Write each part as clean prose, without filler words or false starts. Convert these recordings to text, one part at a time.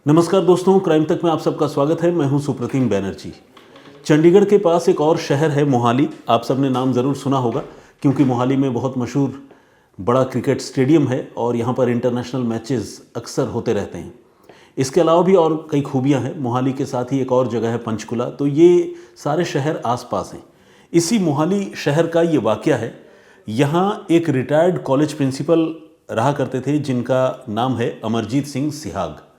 नमस्कार दोस्तों, क्राइम तक में आप सबका स्वागत है। मैं हूं सुप्रतिम बैनर्जी। चंडीगढ़ के पास एक और शहर है मोहाली। आप सबने नाम ज़रूर सुना होगा क्योंकि मोहाली में बहुत मशहूर बड़ा क्रिकेट स्टेडियम है और यहाँ पर इंटरनेशनल मैचेस अक्सर होते रहते हैं। इसके अलावा भी और कई खूबियाँ हैं। मोहाली के साथ ही एक और जगह है पंचकुला। तो ये सारे शहर आसपास हैं। इसी मोहाली शहर का ये वाक़या है। यहाँ एक रिटायर्ड कॉलेज प्रिंसिपल रहा करते थे जिनका नाम है अमरजीत सिंह सिहाग।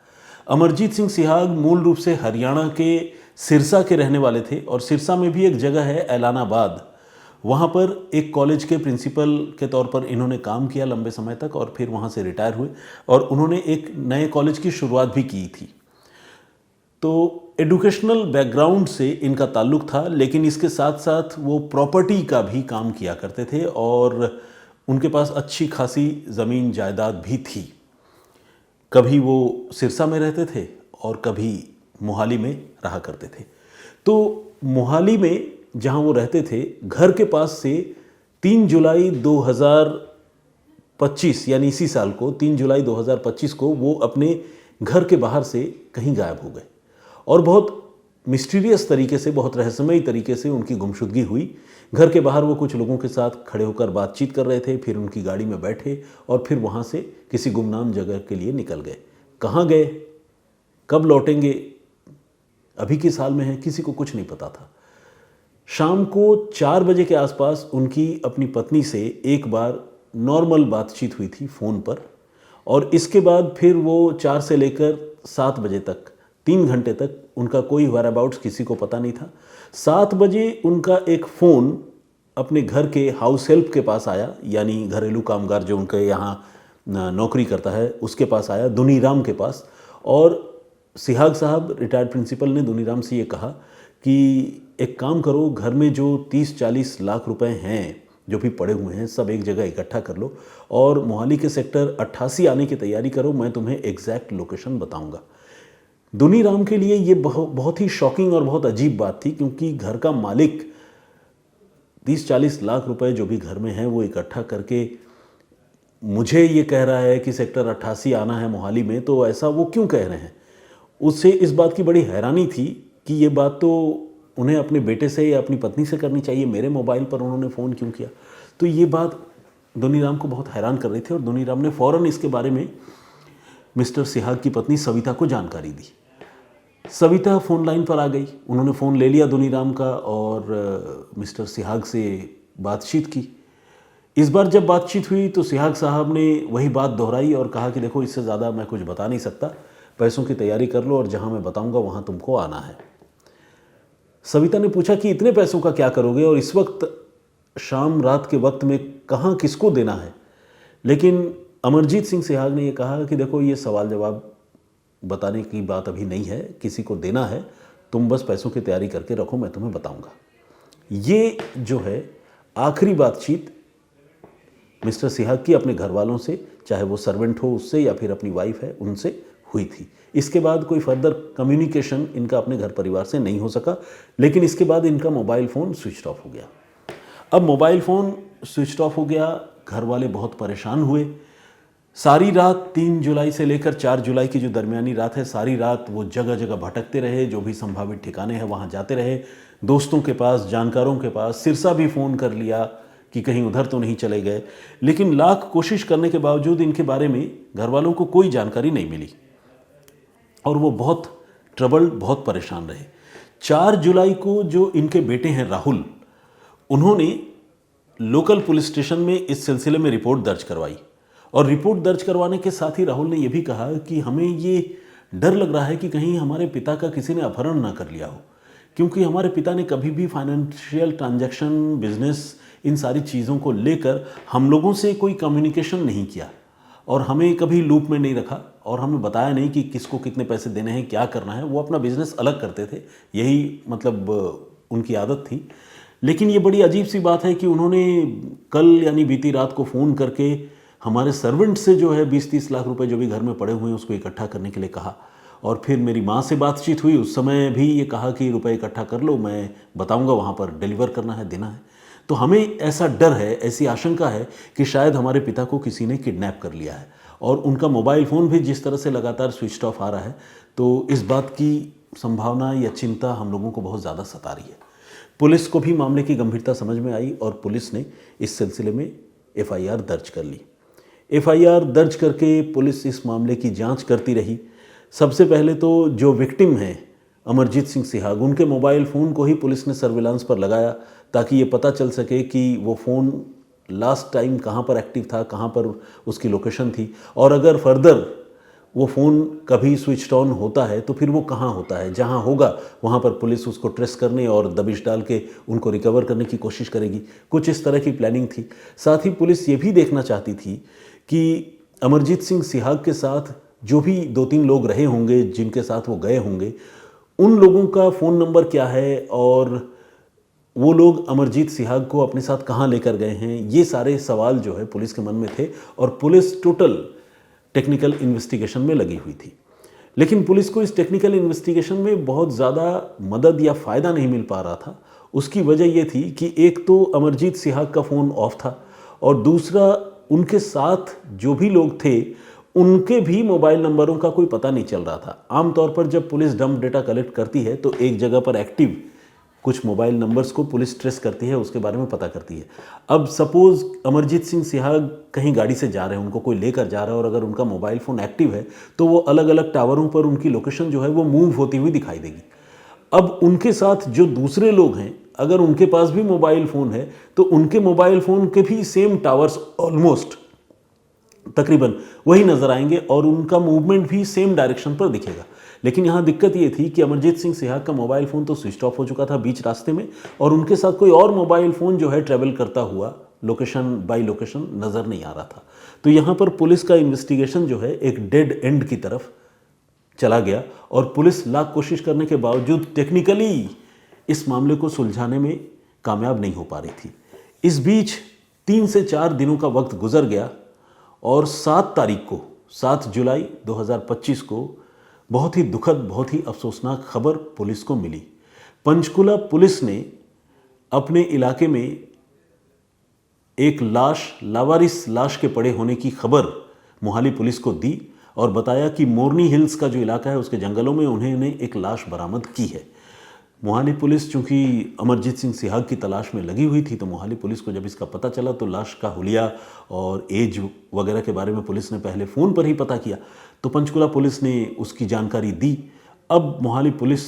अमरजीत सिंह सिहाग मूल रूप से हरियाणा के सिरसा के रहने वाले थे और सिरसा में भी एक जगह है ऐलानाबाद। वहाँ पर एक कॉलेज के प्रिंसिपल के तौर पर इन्होंने काम किया लंबे समय तक और फिर वहाँ से रिटायर हुए और उन्होंने एक नए कॉलेज की शुरुआत भी की थी। तो एजुकेशनल बैकग्राउंड से इनका ताल्लुक था, लेकिन इसके साथ साथ वो प्रॉपर्टी का भी काम किया करते थे और उनके पास अच्छी खासी ज़मीन जायदाद भी थी। कभी वो सिरसा में रहते थे और कभी मोहाली में रहा करते थे। तो मोहाली में जहाँ वो रहते थे, घर के पास से 3 जुलाई 2025 यानी इसी साल को 3 जुलाई 2025 को वो अपने घर के बाहर से कहीं गायब हो गए और बहुत मिस्टीरियस तरीके से, बहुत रहस्यमयी तरीके से उनकी गुमशुदगी हुई। घर के बाहर वो कुछ लोगों के साथ खड़े होकर बातचीत कर रहे थे, फिर उनकी गाड़ी में बैठे और फिर वहाँ से किसी गुमनाम जगह के लिए निकल गए। कहाँ गए, कब लौटेंगे, अभी किस हाल में है, किसी को कुछ नहीं पता था। शाम को 4 बजे के आसपास उनकी अपनी पत्नी से एक बार नॉर्मल बातचीत हुई थी फ़ोन पर और इसके बाद फिर वो 4 से लेकर 7 बजे तक 3 घंटे तक उनका कोई वेयरअबाउट्स किसी को पता नहीं था। 7 बजे उनका एक फ़ोन अपने घर के हाउस हेल्प के पास आया, यानी घरेलू कामगार जो उनके यहाँ नौकरी करता है उसके पास आया, दुनीराम के पास। और सिहाग साहब रिटायर्ड प्रिंसिपल ने दुनीराम से ये कहा कि एक काम करो, घर में जो 30-40 लाख रुपए हैं जो भी पड़े हुए हैं सब एक जगह इकट्ठा कर लो और मोहाली के सेक्टर 88 आने की तैयारी करो, मैं तुम्हें एग्जैक्ट लोकेशन बताऊंगा। दुनीराम के लिए ये बहुत ही शॉकिंग और बहुत अजीब बात थी क्योंकि घर का मालिक 30-40 लाख रुपए जो भी घर में हैं वो इकट्ठा करके मुझे ये कह रहा है कि सेक्टर 88 आना है मोहाली में, तो ऐसा वो क्यों कह रहे हैं। उससे इस बात की बड़ी हैरानी थी कि ये बात तो उन्हें अपने बेटे से या अपनी पत्नी से करनी चाहिए, मेरे मोबाइल पर उन्होंने फ़ोन क्यों किया। तो ये बात दुनीराम को बहुत हैरान कर रही थी और दुनीराम ने फ़ौरन इसके बारे में मिस्टर सिहाग की पत्नी सविता को जानकारी दी। सविता फ़ोन लाइन पर आ गई, उन्होंने फ़ोन ले लिया दुनीराम का और मिस्टर सिहाग से बातचीत की। इस बार जब बातचीत हुई तो सिहाग साहब ने वही बात दोहराई और कहा कि देखो, इससे ज़्यादा मैं कुछ बता नहीं सकता, पैसों की तैयारी कर लो और जहाँ मैं बताऊँगा वहाँ तुमको आना है। सविता ने पूछा कि इतने पैसों का क्या करोगे और इस वक्त शाम रात के वक्त में कहाँ किसको देना है। लेकिन अमरजीत सिंह सिहाग ने यह कहा कि देखो, ये सवाल जवाब बताने की बात अभी नहीं है, किसी को देना है, तुम बस पैसों की तैयारी करके रखो, मैं तुम्हें बताऊंगा। ये जो है आखिरी बातचीत मिस्टर सिहाग की अपने घर वालों से, चाहे वो सर्वेंट हो उससे या फिर अपनी वाइफ है उनसे, हुई थी। इसके बाद कोई फर्दर कम्युनिकेशन इनका अपने घर परिवार से नहीं हो सका। लेकिन इसके बाद इनका मोबाइल फ़ोन स्विच ऑफ हो गया। अब मोबाइल फ़ोन स्विच ऑफ हो गया, घर वाले बहुत परेशान हुए। सारी रात 3 जुलाई से लेकर 4 जुलाई की जो दरमियानी रात है, सारी रात वो जगह जगह भटकते रहे, जो भी संभावित ठिकाने हैं वहाँ जाते रहे, दोस्तों के पास, जानकारों के पास, सिरसा भी फ़ोन कर लिया कि कहीं उधर तो नहीं चले गए। लेकिन लाख कोशिश करने के बावजूद इनके बारे में घर वालों को कोई जानकारी नहीं मिली और वो बहुत ट्रबल्ड, बहुत परेशान रहे। 4 जुलाई को जो इनके बेटे हैं राहुल, उन्होंने लोकल पुलिस स्टेशन में इस सिलसिले में रिपोर्ट दर्ज करवाई और रिपोर्ट दर्ज करवाने के साथ ही राहुल ने यह भी कहा कि हमें ये डर लग रहा है कि कहीं हमारे पिता का किसी ने अपहरण ना कर लिया हो, क्योंकि हमारे पिता ने कभी भी फाइनेंशियल ट्रांजैक्शन, बिजनेस, इन सारी चीज़ों को लेकर हम लोगों से कोई कम्युनिकेशन नहीं किया और हमें कभी लूप में नहीं रखा और हमें बताया नहीं कि किसको कितने पैसे देने हैं, क्या करना है। वो अपना बिजनेस अलग करते थे, यही मतलब उनकी आदत थी। लेकिन ये बड़ी अजीब सी बात है कि उन्होंने कल यानी बीती रात को फ़ोन करके हमारे सर्वेंट से जो है 20-30 लाख रुपए जो भी घर में पड़े हुए हैं उसको इकट्ठा करने के लिए कहा और फिर मेरी माँ से बातचीत हुई, उस समय भी ये कहा कि रुपए इकट्ठा कर लो, मैं बताऊंगा वहाँ पर डिलीवर करना है, देना है। तो हमें ऐसा डर है, ऐसी आशंका है कि शायद हमारे पिता को किसी ने किडनैप कर लिया है और उनका मोबाइल फ़ोन भी जिस तरह से लगातार स्विच ऑफ आ रहा है, तो इस बात की संभावना या चिंता हम लोगों को बहुत ज़्यादा सता रही है। पुलिस को भी मामले की गंभीरता समझ में आई और पुलिस ने इस सिलसिले में एफआईआर दर्ज कर ली। एफआईआर दर्ज करके पुलिस इस मामले की जांच करती रही। सबसे पहले तो जो विक्टिम हैं अमरजीत सिंह सिहाग, उनके मोबाइल फ़ोन को ही पुलिस ने सर्विलांस पर लगाया ताकि ये पता चल सके कि वो फ़ोन लास्ट टाइम कहाँ पर एक्टिव था, कहाँ पर उसकी लोकेशन थी, और अगर फर्दर वो फ़ोन कभी स्विच ऑन होता है तो फिर वो कहाँ होता है। जहाँ होगा वहाँ पर पुलिस उसको ट्रेस करने और दबिश डाल के उनको रिकवर करने की कोशिश करेगी। कुछ इस तरह की प्लानिंग थी। साथ ही पुलिस ये भी देखना चाहती थी कि अमरजीत सिंह सिहाग के साथ जो भी 2-3 लोग रहे होंगे, जिनके साथ वो गए होंगे, उन लोगों का फ़ोन नंबर क्या है और वो लोग अमरजीत सिहाग को अपने साथ कहाँ लेकर गए हैं। ये सारे सवाल जो है पुलिस के मन में थे और पुलिस टोटल टेक्निकल इन्वेस्टिगेशन में लगी हुई थी। लेकिन पुलिस को इस टेक्निकल इन्वेस्टिगेशन में बहुत ज़्यादा मदद या फ़ायदा नहीं मिल पा रहा था। उसकी वजह ये थी कि एक तो अमरजीत सिहाग का फ़ोन ऑफ था और दूसरा उनके साथ जो भी लोग थे उनके भी मोबाइल नंबरों का कोई पता नहीं चल रहा था। आमतौर पर जब पुलिस डंप डेटा कलेक्ट करती है तो एक जगह पर एक्टिव कुछ मोबाइल नंबर्स को पुलिस ट्रेस करती है, उसके बारे में पता करती है। अब सपोज़ अमरजीत सिंह सिहाग कहीं गाड़ी से जा रहे हैं, उनको कोई लेकर जा रहा है और अगर उनका मोबाइल फ़ोन एक्टिव है तो वो अलग अलग टावरों पर उनकी लोकेशन जो है वो मूव होती हुई दिखाई देगी। अब उनके साथ जो दूसरे लोग हैं, अगर उनके पास भी मोबाइल फ़ोन है तो उनके मोबाइल फ़ोन के भी सेम टावर्स ऑलमोस्ट तकरीबन वही नज़र आएंगे और उनका मूवमेंट भी सेम डायरेक्शन पर दिखेगा। लेकिन यहाँ दिक्कत ये थी कि अमरजीत सिंह सिहाग का मोबाइल फ़ोन तो स्विच ऑफ हो चुका था बीच रास्ते में और उनके साथ कोई और मोबाइल फ़ोन जो है ट्रैवल करता हुआ लोकेशन बाय लोकेशन नज़र नहीं आ रहा था। तो यहाँ पर पुलिस का इन्वेस्टिगेशन जो है एक डेड एंड की तरफ चला गया और पुलिस लाख कोशिश करने के बावजूद टेक्निकली इस मामले को सुलझाने में कामयाब नहीं हो पा रही थी। इस बीच 3 से 4 दिनों का वक्त गुजर गया और 7 तारीख को 7 जुलाई 2025 को बहुत ही दुखद, बहुत ही अफसोसनाक खबर पुलिस को मिली। पंचकुला पुलिस ने अपने इलाके में एक लाश, लावारिस लाश के पड़े होने की खबर मोहाली पुलिस को दी और बताया कि मोरनी हिल्स का जो इलाका है उसके जंगलों में उन्होंने एक लाश बरामद की है। मोहाली पुलिस चूंकि अमरजीत सिंह सिहाग की तलाश में लगी हुई थी तो मोहाली पुलिस को जब इसका पता चला तो लाश का हुलिया और एज वगैरह के बारे में पुलिस ने पहले फ़ोन पर ही पता किया, तो पंचकुला पुलिस ने उसकी जानकारी दी। अब मोहाली पुलिस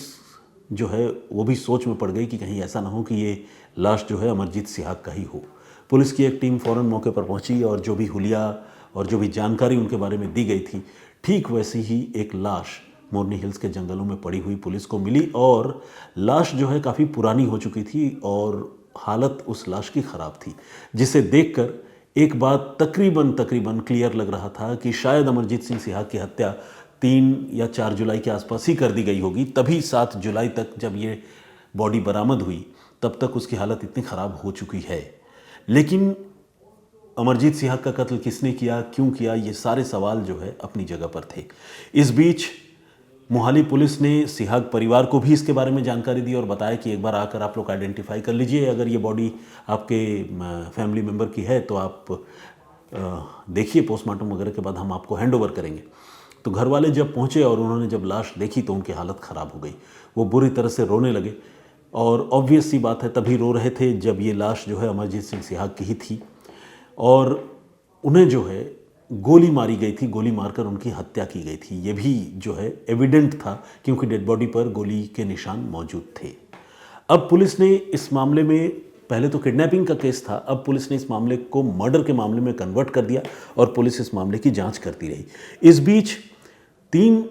जो है वो भी सोच में पड़ गई कि कहीं ऐसा ना हो कि ये लाश जो है अमरजीत सिहाग का ही हो। पुलिस की एक टीम फ़ौरन मौके पर पहुंची और जो भी हुलिया और जो भी जानकारी उनके बारे में दी गई थी, ठीक वैसी ही एक लाश मोरनी हिल्स के जंगलों में पड़ी हुई पुलिस को मिली और लाश जो है काफ़ी पुरानी हो चुकी थी और हालत उस लाश की ख़राब थी, जिसे देखकर एक बात तकरीबन क्लियर लग रहा था कि शायद अमरजीत सिंह सिहाग की हत्या 3 या 4 जुलाई के आसपास ही कर दी गई होगी। तभी 7 जुलाई तक जब ये बॉडी बरामद हुई तब तक उसकी हालत इतनी ख़राब हो चुकी है। लेकिन अमरजीत सिहाग का कत्ल किसने किया, क्यों किया, ये सारे सवाल जो है अपनी जगह पर थे। इस बीच मोहाली पुलिस ने सिहाग परिवार को भी इसके बारे में जानकारी दी और बताया कि एक बार आकर आप लोग आइडेंटिफाई कर लीजिए, अगर ये बॉडी आपके फैमिली मेम्बर की है तो आप देखिए, पोस्टमार्टम वगैरह के बाद हम आपको हैंड ओवर करेंगे। तो घर वाले जब पहुँचे और उन्होंने जब लाश देखी तो उनकी हालत ख़राब हो गई। वो बुरी तरह से रोने लगे और ऑब्वियस सी बात है तभी रो रहे थे जब ये लाश जो है अमरजीत सिंह सिहाग की ही थी और उन्हें जो है गोली मारी गई थी, गोली मारकर उनकी हत्या की गई थी। ये भी जो है एविडेंट था क्योंकि डेड बॉडी पर गोली के निशान मौजूद थे। अब पुलिस ने इस मामले में, पहले तो किडनैपिंग का केस था, अब पुलिस ने इस मामले को मर्डर के मामले में कन्वर्ट कर दिया और पुलिस इस मामले की जांच करती रही। इस बीच 3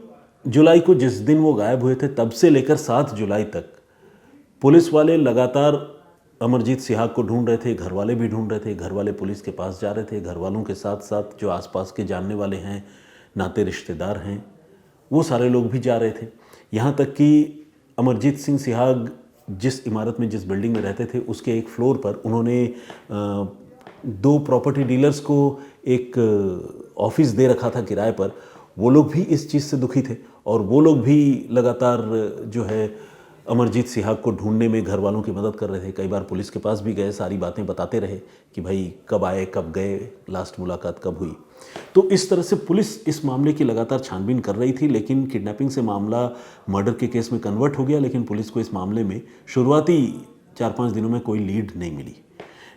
जुलाई को जिस दिन वो गायब हुए थे तब से लेकर 7 जुलाई तक पुलिस वाले लगातार अमरजीत सिहाग को ढूंढ रहे थे, घर वाले भी ढूंढ रहे थे। घर वाले पुलिस के पास जा रहे थे, घर वालों के साथ साथ जो आसपास के जानने वाले हैं, नाते रिश्तेदार हैं, वो सारे लोग भी जा रहे थे। यहाँ तक कि अमरजीत सिंह सिहाग जिस इमारत में, जिस बिल्डिंग में रहते थे उसके एक फ्लोर पर उन्होंने 2 प्रॉपर्टी डीलर्स को एक ऑफिस दे रखा था किराए पर। वो लोग भी इस चीज़ से दुखी थे और वो लोग भी लगातार जो है अमरजीत सिहाग को ढूंढने में घर वालों की मदद कर रहे थे। कई बार पुलिस के पास भी गए, सारी बातें बताते रहे कि भाई कब आए, कब गए, लास्ट मुलाकात कब हुई। तो इस तरह से पुलिस इस मामले की लगातार छानबीन कर रही थी, लेकिन किडनैपिंग से मामला मर्डर के केस में कन्वर्ट हो गया। लेकिन पुलिस को इस मामले में शुरुआती 4-5 दिनों में कोई लीड नहीं मिली।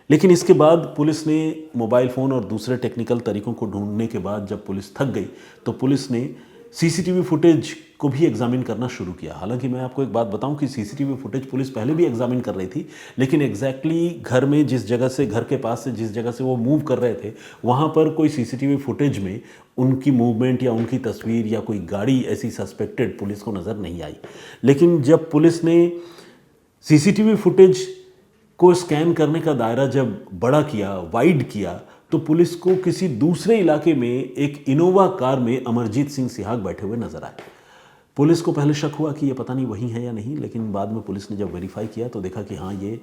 लेकिन इसके बाद पुलिस ने मोबाइल फ़ोन और दूसरे टेक्निकल तरीकों को ढूंढने के बाद जब पुलिस थक गई तो पुलिस ने सीसीटीवी फुटेज को भी एग्जामिन करना शुरू किया। हालांकि मैं आपको एक बात बताऊं कि सीसीटीवी फुटेज पुलिस पहले भी एग्जामिन कर रही थी, लेकिन एग्जैक्टली घर में जिस जगह से, घर के पास से जिस जगह से वो मूव कर रहे थे, वहाँ पर कोई सीसीटीवी फुटेज में उनकी मूवमेंट या उनकी तस्वीर या कोई गाड़ी ऐसी सस्पेक्टेड पुलिस को नज़र नहीं आई। लेकिन जब पुलिस ने सीसीटीवी फुटेज को स्कैन करने का दायरा जब बड़ा किया, वाइड किया, तो पुलिस को किसी दूसरे इलाके में एक इनोवा कार में अमरजीत सिंह सिहाग बैठे हुए नजर आए। पुलिस को पहले शक हुआ कि ये पता नहीं वही है या नहीं, लेकिन बाद में पुलिस ने जब वेरीफाई किया तो देखा कि हाँ, ये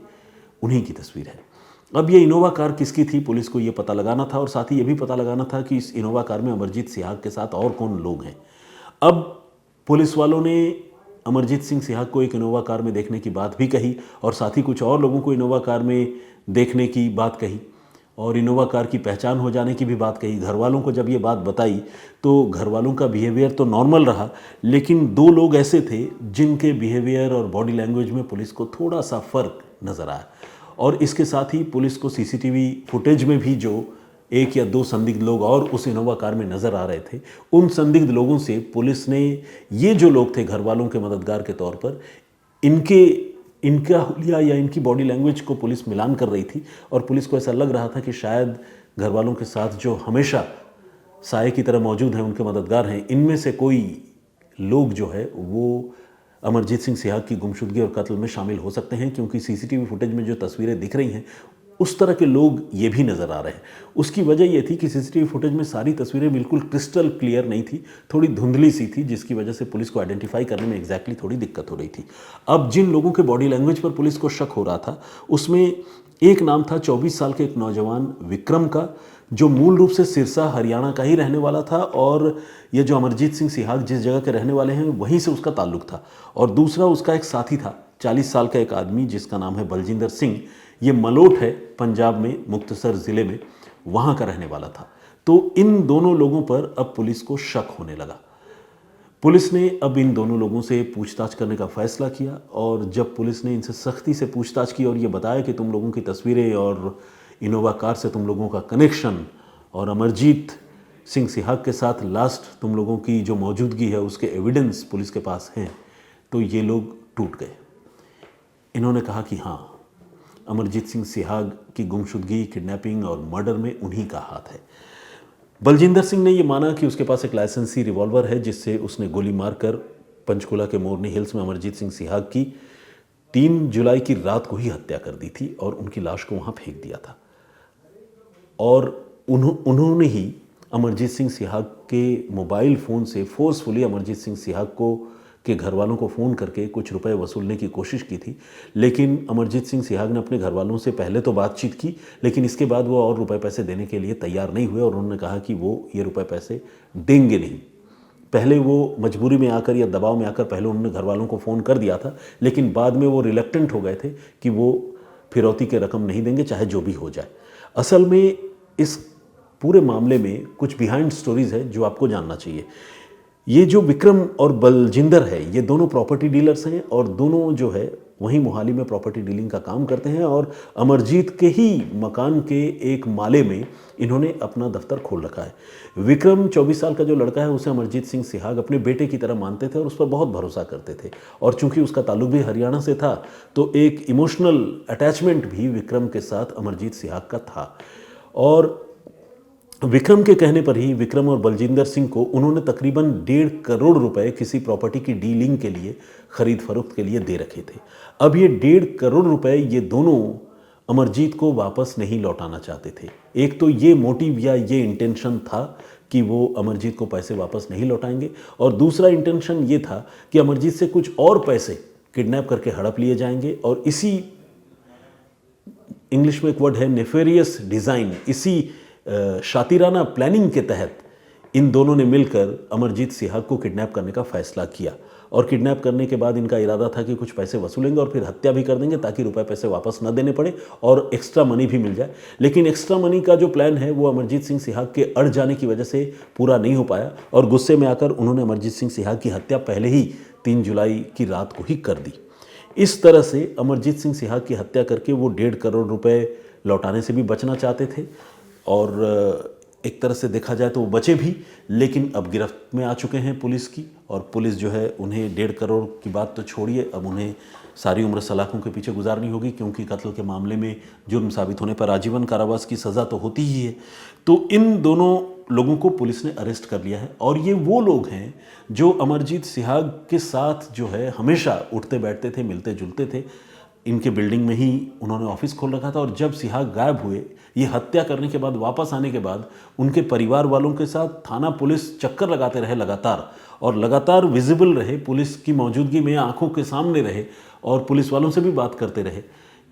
उन्हीं की तस्वीर है। अब ये इनोवा कार किसकी थी, पुलिस को ये पता लगाना था और साथ ही ये भी पता लगाना था कि इस इनोवा कार में अमरजीत सिहाग के साथ और कौन लोग हैं। अब पुलिस वालों ने अमरजीत सिंह सिहाग को एक इनोवा कार में देखने की बात भी कही और साथ ही कुछ और लोगों को इनोवा कार में देखने की बात कही और इनोवा कार की पहचान हो जाने की भी बात कही। घर वालों को जब ये बात बताई तो घर वालों का बिहेवियर तो नॉर्मल रहा, लेकिन 2 लोग ऐसे थे जिनके बिहेवियर और बॉडी लैंग्वेज में पुलिस को थोड़ा सा फ़र्क नज़र आया। और इसके साथ ही पुलिस को सीसीटीवी फुटेज में भी जो 1 या 2 संदिग्ध लोग और उस इनोवा कार में नज़र आ रहे थे, उन संदिग्ध लोगों से पुलिस ने, ये जो लोग थे घर वालों के मददगार के तौर पर, इनका हुलिया या इनकी बॉडी लैंग्वेज को पुलिस मिलान कर रही थी और पुलिस को ऐसा लग रहा था कि शायद घर वालों के साथ जो हमेशा साये की तरह मौजूद हैं, उनके मददगार हैं, इनमें से कोई लोग जो है वो अमरजीत सिंह सिहाग की गुमशुदगी और कत्ल में शामिल हो सकते हैं, क्योंकि सीसीटीवी फुटेज में जो तस्वीरें दिख रही हैं उस तरह के लोग ये भी नज़र आ रहे हैं। उसकी वजह ये थी कि सीसीटीवी फुटेज में सारी तस्वीरें बिल्कुल क्रिस्टल क्लियर नहीं थी, थोड़ी धुंधली सी थी, जिसकी वजह से पुलिस को आइडेंटिफाई करने में एग्जैक्टली थोड़ी दिक्कत हो रही थी। अब जिन लोगों के बॉडी लैंग्वेज पर पुलिस को शक हो रहा था, उसमें एक नाम था 24 साल के एक नौजवान विक्रम का, जो मूल रूप से सिरसा हरियाणा का ही रहने वाला था और ये जो अमरजीत सिंह सिहाग जिस जगह के रहने वाले हैं वहीं से उसका ताल्लुक था। और दूसरा उसका एक साथी था 40 साल का एक आदमी जिसका नाम है बलजिंदर सिंह। ये मलोट है पंजाब में, मुक्तसर ज़िले में, वहाँ का रहने वाला था। तो इन दोनों लोगों पर अब पुलिस को शक होने लगा। पुलिस ने अब इन दोनों लोगों से पूछताछ करने का फैसला किया और जब पुलिस ने इनसे सख्ती से पूछताछ की और ये बताया कि तुम लोगों की तस्वीरें और इनोवा कार से तुम लोगों का कनेक्शन और अमरजीत सिंह सिहाग के साथ लास्ट तुम लोगों की जो मौजूदगी है उसके एविडेंस पुलिस के पास हैं, तो ये लोग टूट गए। इन्होंने कहा कि हाँ, अमरजीत सिंह सिहाग की गुमशुदगी, किडनैपिंग और मर्डर में उन्हीं का हाथ है। बलजिंदर सिंह ने यह माना कि उसके पास एक लाइसेंसी रिवॉल्वर है जिससे उसने गोली मारकर पंचकुला के मोरनी हिल्स में अमरजीत सिंह सिहाग की 3 जुलाई की रात को ही हत्या कर दी थी और उनकी लाश को वहाँ फेंक दिया था। और उन्होंने ही अमरजीत सिंह सिहाग के मोबाइल फ़ोन से फोर्सफुली अमरजीत सिंह सिहाग के घर वालों को फ़ोन करके कुछ रुपए वसूलने की कोशिश की थी। लेकिन अमरजीत सिंह सिहाग ने अपने घर वालों से पहले तो बातचीत की, लेकिन इसके बाद वो और रुपए पैसे देने के लिए तैयार नहीं हुए और उन्होंने कहा कि वो ये रुपए पैसे देंगे नहीं। पहले वो मजबूरी में आकर या दबाव में आकर पहले उन्होंने घर वालों को फ़ोन कर दिया था, लेकिन बाद में वो रिलक्टेंट हो गए थे कि वो फिरौती के रकम नहीं देंगे चाहे जो भी हो जाए। असल में इस पूरे मामले में कुछ बिहाइंड स्टोरीज है जो आपको जानना चाहिए। ये जो विक्रम और बलजिंदर है, ये दोनों प्रॉपर्टी डीलर्स हैं और दोनों जो है वहीं मोहाली में प्रॉपर्टी डीलिंग का काम करते हैं और अमरजीत के ही मकान के एक माले में इन्होंने अपना दफ्तर खोल रखा है। विक्रम 24 साल का जो लड़का है उसे अमरजीत सिंह सिहाग अपने बेटे की तरह मानते थे और उस पर बहुत भरोसा करते थे और चूंकि उसका ताल्लुक भी हरियाणा से था तो एक इमोशनल अटैचमेंट भी विक्रम के साथ अमरजीत सिहाग का था। और विक्रम के कहने पर ही विक्रम और बलजिंदर सिंह को उन्होंने तकरीबन 1.5 करोड़ रुपए किसी प्रॉपर्टी की डीलिंग के लिए, खरीद फरोख्त के लिए दे रखे थे। अब ये 1.5 करोड़ रुपए ये दोनों अमरजीत को वापस नहीं लौटाना चाहते थे। एक तो ये मोटिव या ये इंटेंशन था कि वो अमरजीत को पैसे वापस नहीं लौटाएंगे और दूसरा इंटेंशन ये था कि अमरजीत से कुछ और पैसे किडनैप करके हड़प लिए जाएंगे और इसी, इंग्लिश में एक वर्ड है नेफेरियस डिज़ाइन, इसी शातिराना प्लानिंग के तहत इन दोनों ने मिलकर अमरजीत सिहाग को किडनैप करने का फैसला किया और किडनैप करने के बाद इनका इरादा था कि कुछ पैसे वसूलेंगे और फिर हत्या भी कर देंगे ताकि रुपए पैसे वापस न देने पड़े और एक्स्ट्रा मनी भी मिल जाए। लेकिन एक्स्ट्रा मनी का जो प्लान है वो अमरजीत सिंह सिहाग के अड़ जाने की वजह से पूरा नहीं हो पाया और गुस्से में आकर उन्होंने अमरजीत सिंह सिहाग की हत्या पहले ही 3 जुलाई की रात को ही कर दी। इस तरह से अमरजीत सिंह सिहाग की हत्या करके वो 1.5 करोड़ रुपए लौटाने से भी बचना चाहते थे और एक तरह से देखा जाए तो वो बचे भी, लेकिन अब गिरफ्त में आ चुके हैं पुलिस की और पुलिस जो है उन्हें 1.5 करोड़ की बात तो छोड़िए, अब उन्हें सारी उम्र सलाखों के पीछे गुजारनी होगी क्योंकि कत्ल के मामले में जुर्म साबित होने पर आजीवन कारावास की सज़ा तो होती ही है। तो इन दोनों लोगों को पुलिस ने अरेस्ट कर लिया है और ये वो लोग हैं जो अमरजीत सिहाग के साथ जो है हमेशा उठते बैठते थे, मिलते जुलते थे। इनके बिल्डिंग में ही उन्होंने ऑफिस खोल रखा था और जब सिहाग गायब हुए, ये हत्या करने के बाद वापस आने के बाद उनके परिवार वालों के साथ थाना पुलिस चक्कर लगाते रहे लगातार और लगातार विजिबल रहे, पुलिस की मौजूदगी में आंखों के सामने रहे और पुलिस वालों से भी बात करते रहे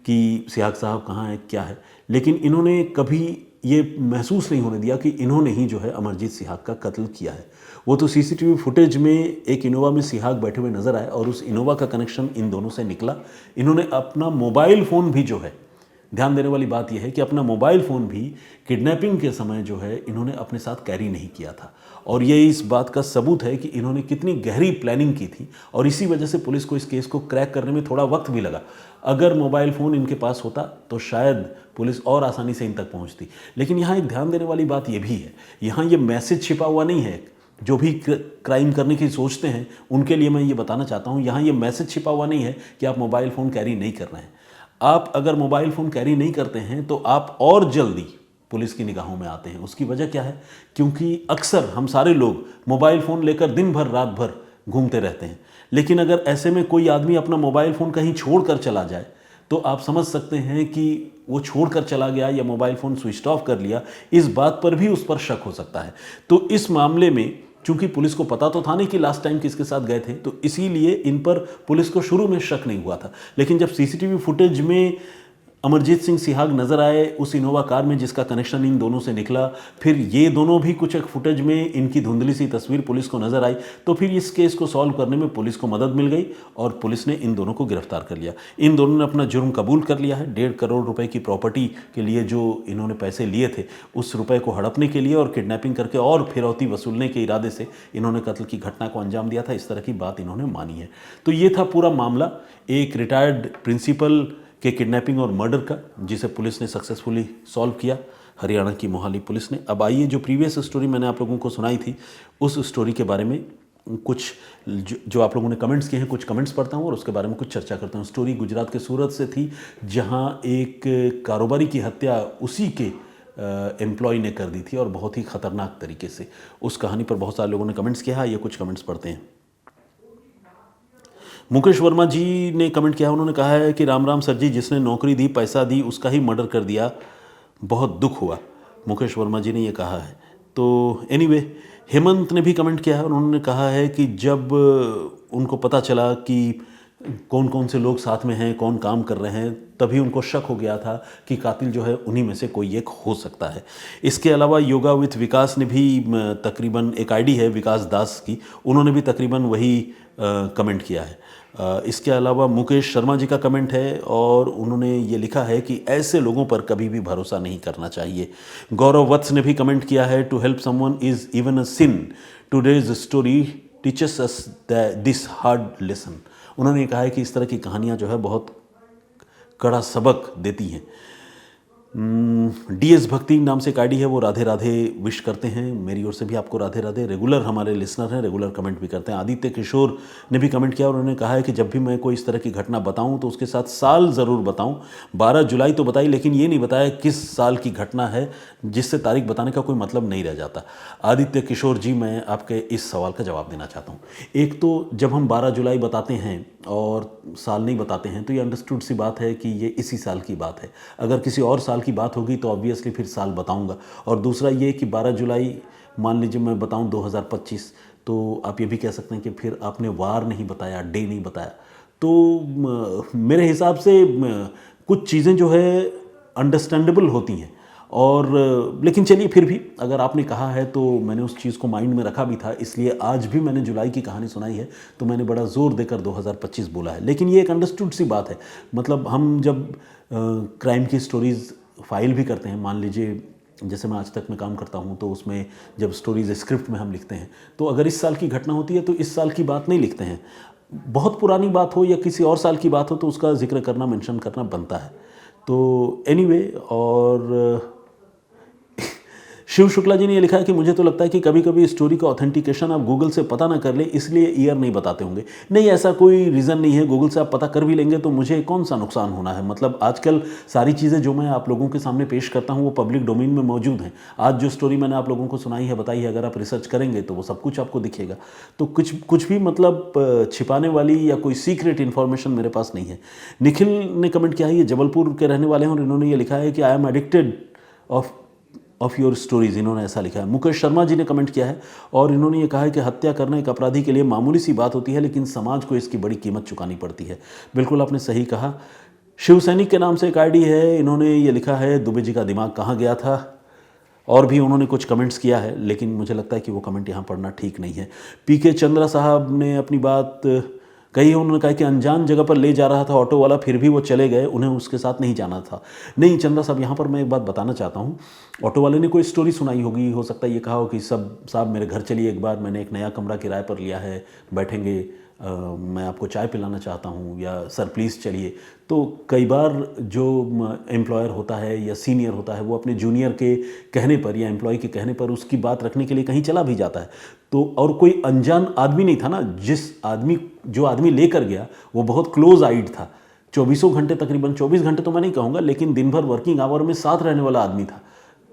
कि सिहाग साहब कहाँ हैं, क्या है। लेकिन इन्होंने कभी ये महसूस नहीं होने दिया कि इन्होंने ही जो है अमरजीत सिहाग का कत्ल किया है। वो तो सीसीटीवी फुटेज में एक इनोवा में सिहाग बैठे हुए नजर आए और उस इनोवा का कनेक्शन इन दोनों से निकला। इन्होंने अपना मोबाइल फ़ोन भी जो है, ध्यान देने वाली बात यह है कि अपना मोबाइल फ़ोन भी किडनैपिंग के समय जो है इन्होंने अपने साथ कैरी नहीं किया था और ये इस बात का सबूत है कि इन्होंने कितनी गहरी प्लानिंग की थी और इसी वजह से पुलिस को इस केस को क्रैक करने में थोड़ा वक्त भी लगा। अगर मोबाइल फ़ोन इनके पास होता तो शायद पुलिस और आसानी से इन तक पहुंचती। लेकिन यहाँ एक ध्यान देने वाली बात यह भी है, यहाँ ये मैसेज छिपा हुआ नहीं है। जो भी क्राइम करने की सोचते हैं उनके लिए मैं ये बताना चाहता हूँ, यहाँ ये मैसेज छिपा हुआ नहीं है कि आप मोबाइल फ़ोन कैरी नहीं कर रहे हैं। आप अगर मोबाइल फ़ोन कैरी नहीं करते हैं तो आप और जल्दी पुलिस की निगाहों में आते हैं। उसकी वजह क्या है? क्योंकि अक्सर हम सारे लोग मोबाइल फ़ोन लेकर दिन भर रात भर घूमते रहते हैं, लेकिन अगर ऐसे में कोई आदमी अपना मोबाइल फ़ोन कहीं छोड़ कर चला जाए तो आप समझ सकते हैं कि वो छोड़ कर चला गया या मोबाइल फ़ोन स्विच ऑफ कर लिया, इस बात पर भी उस पर शक हो सकता है। तो इस मामले में चूंकि पुलिस को पता तो था नहीं कि लास्ट टाइम किसके साथ गए थे, तो इसीलिए इन पर पुलिस को शुरू में शक नहीं हुआ था। लेकिन जब सीसीटीवी फुटेज में अमरजीत सिंह सिहाग नजर आए उस इनोवा कार में जिसका कनेक्शन इन दोनों से निकला, फिर ये दोनों भी कुछ एक फुटेज में इनकी धुंधली सी तस्वीर पुलिस को नजर आई, तो फिर इस केस को सॉल्व करने में पुलिस को मदद मिल गई और पुलिस ने इन दोनों को गिरफ्तार कर लिया। इन दोनों ने अपना जुर्म कबूल कर लिया है। 1.5 करोड़ रुपए की प्रॉपर्टी के लिए जो इन्होंने पैसे लिए थे उस रुपए को हड़पने के लिए और किडनैपिंग करके और फिरौती वसूलने के इरादे से इन्होंने कत्ल की घटना को अंजाम दिया था। इस तरह की बात इन्होंने मानी है। तो ये था पूरा मामला एक रिटायर्ड प्रिंसिपल के किडनैपिंग और मर्डर का, जिसे पुलिस ने सक्सेसफुली सॉल्व किया, हरियाणा की मोहाली पुलिस ने। अब आइए जो प्रीवियस स्टोरी मैंने आप लोगों को सुनाई थी उस स्टोरी के बारे में कुछ जो आप लोगों ने कमेंट्स किए हैं, कुछ कमेंट्स पढ़ता हूँ और उसके बारे में कुछ चर्चा करता हूँ। स्टोरी गुजरात के सूरत से थी, जहाँ एक कारोबारी की हत्या उसी के एम्प्लॉय ने कर दी थी और बहुत ही ख़तरनाक तरीके से। उस कहानी पर बहुत सारे लोगों ने कमेंट्स किया है। ये कुछ कमेंट्स पढ़ते हैं। मुकेश वर्मा जी ने कमेंट किया, उन्होंने कहा है कि राम राम सर जी, जिसने नौकरी दी, पैसा दी, उसका ही मर्डर कर दिया, बहुत दुख हुआ। मुकेश वर्मा जी ने ये कहा है। तो एनीवे, हेमंत ने भी कमेंट किया है। उन्होंने कहा है कि जब उनको पता चला कि कौन कौन से लोग साथ में हैं, कौन काम कर रहे हैं, तभी उनको शक हो गया था कि कातिल जो है उन्हीं में से कोई एक हो सकता है। इसके अलावा योगा विथ विकास ने भी तकरीबन, एक आईडी है विकास दास की, उन्होंने भी तकरीबन वही कमेंट किया है। इसके अलावा मुकेश शर्मा जी का कमेंट है और उन्होंने ये लिखा है कि ऐसे लोगों पर कभी भी भरोसा नहीं करना चाहिए। गौरव वत्स ने भी कमेंट किया है, to help someone is even a sin, today's story teaches us this hard lesson. उन्होंने कहा है कि इस तरह की कहानियाँ जो है बहुत कड़ा सबक देती हैं। DS भक्ति नाम से एक आईडी है, वो राधे राधे विश करते हैं। मेरी ओर से भी आपको राधे राधे। रेगुलर हमारे लिसनर हैं, रेगुलर कमेंट भी करते हैं। आदित्य किशोर ने भी कमेंट किया और उन्होंने कहा है कि जब भी मैं कोई इस तरह की घटना बताऊं तो उसके साथ साल ज़रूर बताऊं। 12 जुलाई तो बताई, लेकिन ये नहीं बताया किस साल की घटना है, जिससे तारीख बताने का कोई मतलब नहीं रह जाता। आदित्य किशोर जी, मैं आपके इस सवाल का जवाब देना चाहता हूँ। एक तो जब हम 12 जुलाई बताते हैं और साल नहीं बताते हैं तो ये अंडरस्टूड सी बात है कि ये इसी साल की बात है। अगर किसी और साल की बात होगी तो ऑब्वियसली फिर साल बताऊंगा। और दूसरा ये कि 12 जुलाई मान लीजिए मैं बताऊं 2025, तो आप ये भी कह सकते हैं कि फिर आपने वार नहीं बताया, डे नहीं बताया। तो मेरे हिसाब से कुछ चीज़ें जो है अंडरस्टैंडेबल होती हैं और लेकिन चलिए फिर भी अगर आपने कहा है तो मैंने उस चीज़ को माइंड में रखा भी था, इसलिए आज भी मैंने जुलाई की कहानी सुनाई है तो मैंने बड़ा ज़ोर देकर 2025 बोला है। लेकिन ये एक अंडरस्टूड सी बात है, मतलब हम जब क्राइम की स्टोरीज़ फाइल भी करते हैं, मान लीजिए जैसे मैं आज तक में काम करता हूँ तो उसमें जब स्टोरीज स्क्रिप्ट में हम लिखते हैं तो अगर इस साल की घटना होती है तो इस साल की बात नहीं लिखते हैं, बहुत पुरानी बात हो या किसी और साल की बात हो तो उसका जिक्र करना, मेंशन करना बनता है। तो एनीवे, और शिव शुक्ला जी ने ये लिखा है कि मुझे तो लगता है कि कभी कभी स्टोरी का ऑथेंटिकेशन आप गूगल से पता ना कर ले इसलिए ईयर नहीं बताते होंगे। नहीं, ऐसा कोई रीज़न नहीं है, गूगल से आप पता कर भी लेंगे तो मुझे कौन सा नुकसान होना है। मतलब आजकल सारी चीज़ें जो मैं आप लोगों के सामने पेश करता हूँ वो पब्लिक डोमेन में मौजूद हैं। आज जो स्टोरी मैंने आप लोगों को सुनाई है, बताई है, अगर आप रिसर्च करेंगे तो वो सब कुछ आपको दिखेगा। तो कुछ भी मतलब छिपाने वाली या कोई सीक्रेट इन्फॉर्मेशन मेरे पास नहीं है। निखिल ने कमेंट किया है, ये जबलपुर के रहने वाले हैं और इन्होंने ये लिखा है कि I am addicted of your stories, इन्होंने ऐसा लिखा है। मुकेश शर्मा जी ने कमेंट किया है और इन्होंने ये कहा है कि हत्या करना एक अपराधी के लिए मामूली सी बात होती है लेकिन समाज को इसकी बड़ी कीमत चुकानी पड़ती है। बिल्कुल आपने सही कहा। शिव सैनिक के नाम से एक आईडी है, इन्होंने ये लिखा है दुबे जी का दिमाग कहाँ गया था, और भी उन्होंने कुछ कमेंट्स किया है लेकिन मुझे लगता है कि वो कमेंट यहाँ पढ़ना ठीक नहीं है। पीके चंद्रा साहब ने अपनी बात कही, उन्होंने कहा कि अनजान जगह पर ले जा रहा था ऑटो वाला, फिर भी वो चले गए, उन्हें उसके साथ नहीं जाना था। नहीं चंद्रा साहब, यहाँ पर मैं एक बात बताना चाहता हूँ। ऑटो वाले ने कोई स्टोरी सुनाई होगी, हो सकता है ये कहा हो कि साहब मेरे घर चलिए एक बार, मैंने एक नया कमरा किराए पर लिया है, बैठेंगे, मैं आपको चाय पिलाना चाहता हूँ, या सर प्लीज़ चलिए। तो कई बार जो एम्प्लॉयर होता है या सीनियर होता है वो अपने जूनियर के कहने पर या एम्प्लॉय के कहने पर उसकी बात रखने के लिए कहीं चला भी जाता है। तो और कोई अनजान आदमी नहीं था ना, जो आदमी लेकर गया वो बहुत क्लोज आइड था, 24 घंटे, तकरीबन 24 घंटे तो मैं नहीं कहूँगा लेकिन दिन भर वर्किंग आवर में साथ रहने वाला आदमी था,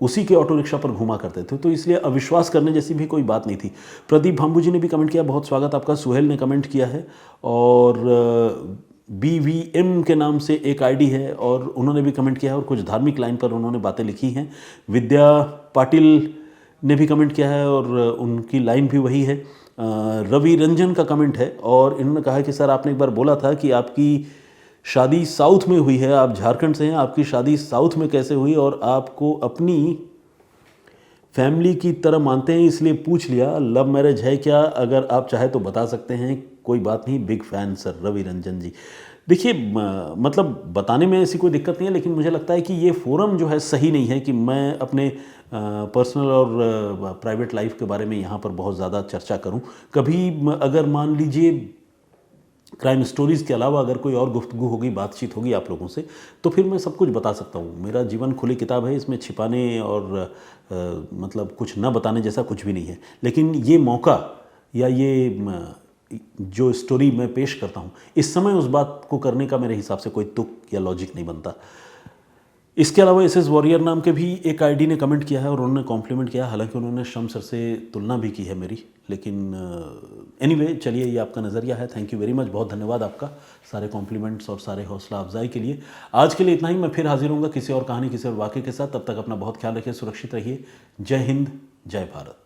उसी के ऑटो रिक्शा पर घुमा करते थे। तो इसलिए अविश्वास करने जैसी भी कोई बात नहीं थी। प्रदीप भाम्बू जी ने भी कमेंट किया, बहुत स्वागत आपका। सुहेल ने कमेंट किया है और BVM के नाम से एक आईडी है और उन्होंने भी कमेंट किया है और कुछ धार्मिक लाइन पर उन्होंने बातें लिखी हैं। विद्या पाटिल ने भी कमेंट किया है और उनकी लाइन भी वही है। रवि रंजन का कमेंट है और इन्होंने कहा कि सर आपने एक बार बोला था कि आपकी शादी साउथ में हुई है, आप झारखंड से हैं, आपकी शादी साउथ में कैसे हुई और आपको अपनी फैमिली की तरह मानते हैं इसलिए पूछ लिया, लव मैरिज है क्या, अगर आप चाहे तो बता सकते हैं। कोई बात नहीं, big fan sir Ravi Ranjan ji. देखिए मतलब बताने में ऐसी कोई दिक्कत नहीं है लेकिन मुझे लगता है कि ये फोरम जो है सही नहीं है कि मैं अपने पर्सनल और प्राइवेट लाइफ के बारे में यहाँ पर बहुत ज़्यादा चर्चा करूँ। कभी अगर मान लीजिए क्राइम स्टोरीज़ के अलावा अगर कोई और गुफ्तगू होगी, बातचीत होगी आप लोगों से, तो फिर मैं सब कुछ बता सकता हूँ। मेरा जीवन खुली किताब है, इसमें छिपाने और मतलब कुछ न बताने जैसा कुछ भी नहीं है। लेकिन ये मौका या ये जो स्टोरी मैं पेश करता हूँ इस समय उस बात को करने का मेरे हिसाब से कोई तुक या लॉजिक नहीं बनता। इसके अलावा SS वॉरियर नाम के भी एक आईडी ने कमेंट किया है और उन्होंने कॉम्प्लीमेंट किया, हालांकि उन्होंने शम सर से तुलना भी की है मेरी, लेकिन एनीवे चलिए ये आपका नज़रिया है। थैंक यू वेरी मच, बहुत धन्यवाद आपका सारे कॉम्प्लीमेंट्स और सारे हौसला अफजाई के लिए। आज के लिए इतना ही, मैं फिर हाजिर हूँगा किसी और कहानी, किसी और वाक़े के साथ। तब तक अपना बहुत ख्याल रखिए, सुरक्षित रहिए। जय हिंद, जय भारत।